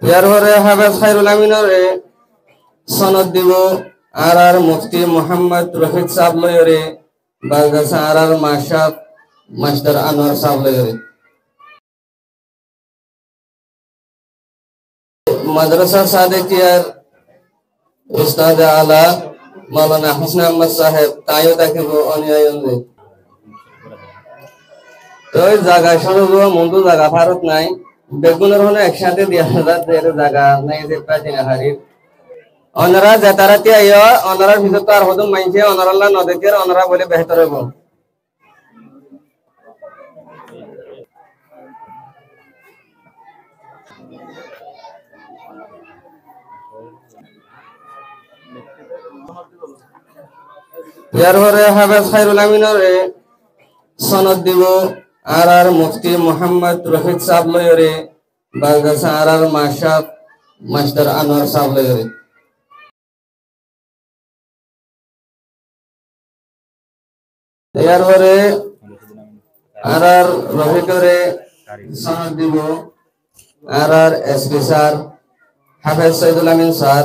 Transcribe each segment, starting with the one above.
ইয়ার পরে হাফেজ খায়রুল আমিনরে সনদ দিব আর মুফতি মোহাম্মদ রফিক সাহেব লয়রে বাগদাসা আর মাশাব মাস্টার আনোয়ার সাহেব লয়রে মাদ্রাসা সাদেকিয়ার উস্তাদ আলা মাওলানা হোসেন আহমদ সাহেব তাইও থাকিব অনিয়ন্ত্রিত তো জায়গা সরব মন্দ জায়গা ভারত নাই বেগুনের হলে একসাথে দিয়া জায়গা নাই যে প্রাচীন হারির অনারা যেতারাতি আইয়া অনারার ভিতর তো আর হদম মাইছে অনারাল্লাহ নদেকের অনারা বলে বেহতর হইব ইয়ার পরে হাফেজ খায়রুল আমিনরে সনদ দিব আর মুফতি মোহাম্মদ রফিক সাহেব লয়রে বাগদাসা আর মাশাব মাস্টার আনোয়ার সাহেব লয়রে ইয়ার পরে আর রফিকরে সনদ দিব আর এসপি স্যার হাফেজ সৈয়দুল আমিন স্যার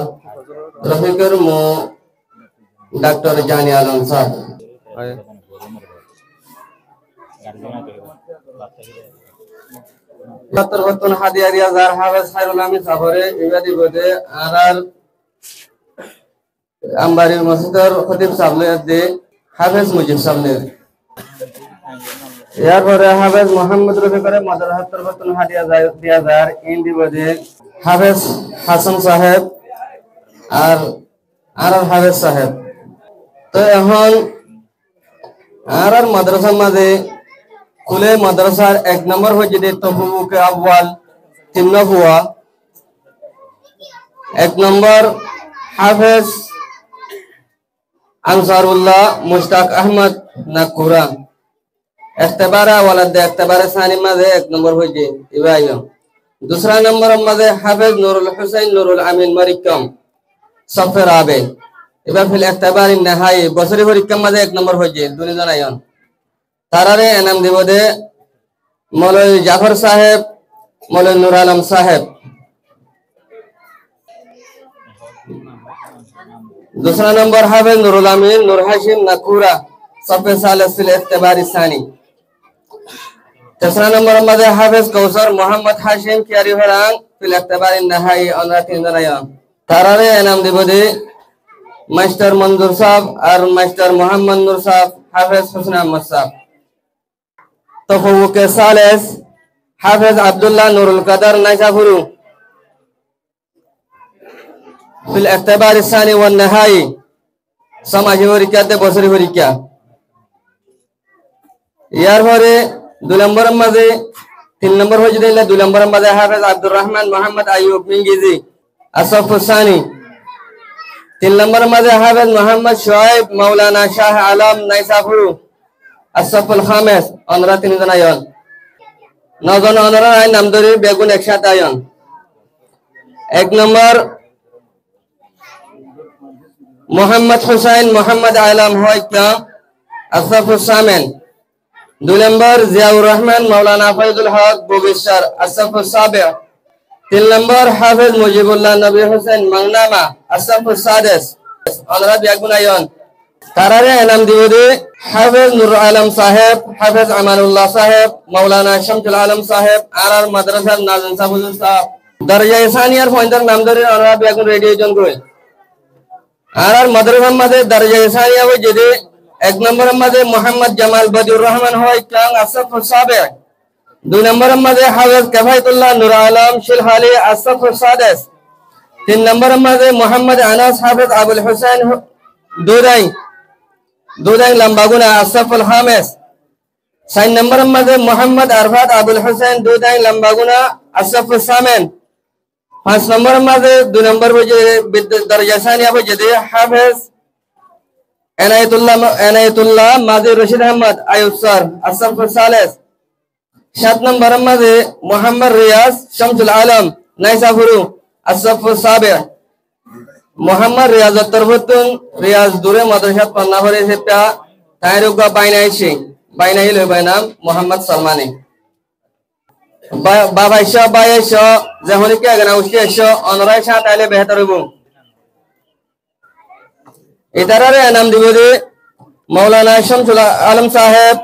রফিকের মো डॉक्टर जानी आलम साहब बतन हादिया जार हाफेज खायरुल आमिन साहबरे इबादी बदे आर अंबारी मस्जिदर खतीब साहब ले दे हाफेज मुजीब साहब ने यार परे हाफेज मोहम्मद रफी करे मदरसा बतन हादिया दिया जार इन दी बदे हाफेज हासन साहेब আর हाफेज साहेब তো এখন আর মাদ্রাসার মাঝে খুলে মাদ্রাসার 1 নম্বর হয়ে যদি তফুকে আউয়াল 3 হুয়া 1 নম্বর হাফেজ আনসারুল্লাহ মুশতাক আহমদ নাকুরা ইখতিবারে ওয়ালাদ ইখতিবারে সানি মাঝে 1 নম্বর হয়ে যে ইবাইও दूसरा नंबर মাঝে হাফেজ নুরুল হুসাইন নুরুল আমিন মারিকম সফর আবে এবার ফিল ইখতিবার ইনহাই বছরি পরীক্ষার মাঝে 1 নম্বর হয়েছে দুইজন আইন তারারে এনাম দিব দে মৌলভী জাফর সাহেব মৌলভী নূর আলম সাহেব दूसरा नंबर हाफिज नूरुल अमीन नूर हाशिम नकुरा सफे सालिस फिल इख्तिबार सानी तीसरा नंबर मादे हाफिज कौसर मोहम्मद हाशिम कियारी हरांग फिल इख्तिबार नहाई अनरा तीनজন আইন তারারে এনাম দিব দে मास्टर मंजूर साहब और मास्टर मोहम्मद नूर साहब हाफिज हुसैन अहमद साहब तफव्वुके सालिस हाफिज अब्दुल्लाह नूरुल कदर नाइसाफुरु फिल इख्तिबार सानी व नहाई समाजी परीक्षा ते बছরি परीक्षा यार परे 2 नंबर माঝে 3 नंबर হয়ে দিলে 2 नंबर माঝে हाफिज अब्दुल रहमान मोहम्मद आयूब मिंगिजी असफ सानी 3 नंबर माঝে हाफिज मोहम्मद शुआइब मौलाना शाह आलम नाइसाफुरु असफुल खामिस अनरा तीनজন আইন 9 জন অনরা আইন নাম ধরে বেগুন একসাথে আইন 1 नंबर मोहम्मद हुसैन मोहम्मद आलम होइका असफुल सामिन 2 नंबर जियाउर रहमान मौलाना फैजुल हक बुबिशर असफुल साबिर 3 नंबर हाफिज मुजीबुल्लाह नबी हुसैन मंगनामा असफुल सादिस अनरा बेगुन आयन तारारे एनाम दिबदे हाफिज नूर आलम साहेब हाफिज अमानुल्लाह साहेब मौलाना शमसुल आलम साहेब आरआर मदरसा नाज़िम साहब दर्जा सानियार पॉइंटर नाम धरे अनरा बेगुन रेडियो जन कोई आरआर मदरसा मादे दर्जा सानिया व जदे 1 नंबर मादे मोहम्मद जमाल बदुर रहमान होय कांग असफुल साबिर 2 नंबर मादे हाफिज कफायतुल्लाह नूर आलम शिलहाली असफुल सादिस 3 नंबर मादे मोहम्मद अनस हाफिज अबुल हुसैन दोदाई लंबागुना असफुल खामिस 4 नंबर मादे मोहम्मद अरफात अबुल हुसैन दोदाई लंबागुना असफुल सामिन 5 नंबर मादे 2 नंबर बजे दर्जा सानिया बजे हाफिज एनायतुल्लाह मादे रशीद अहमद आयुब सर असफुल सालिस 7 नंबर मादे मोहम्मद रियाज शमसुल आलम नाइसाफुरु असफुल साबिर मोहम्मद रियाज तरफतुन रियाज दूरे मदरसा पन्ना भरे सेप्ता तायरुगा बायनाइछि बायनाइ लय नाम मोहम्मद सलमानी বাবা এসো ভাই এসো যেমন কে আগে না উঠে এসো অনরায় সাথ আইলে বেহতর হইব এটারে নাম দিব মৌলানা শামসুল আলম সাহেব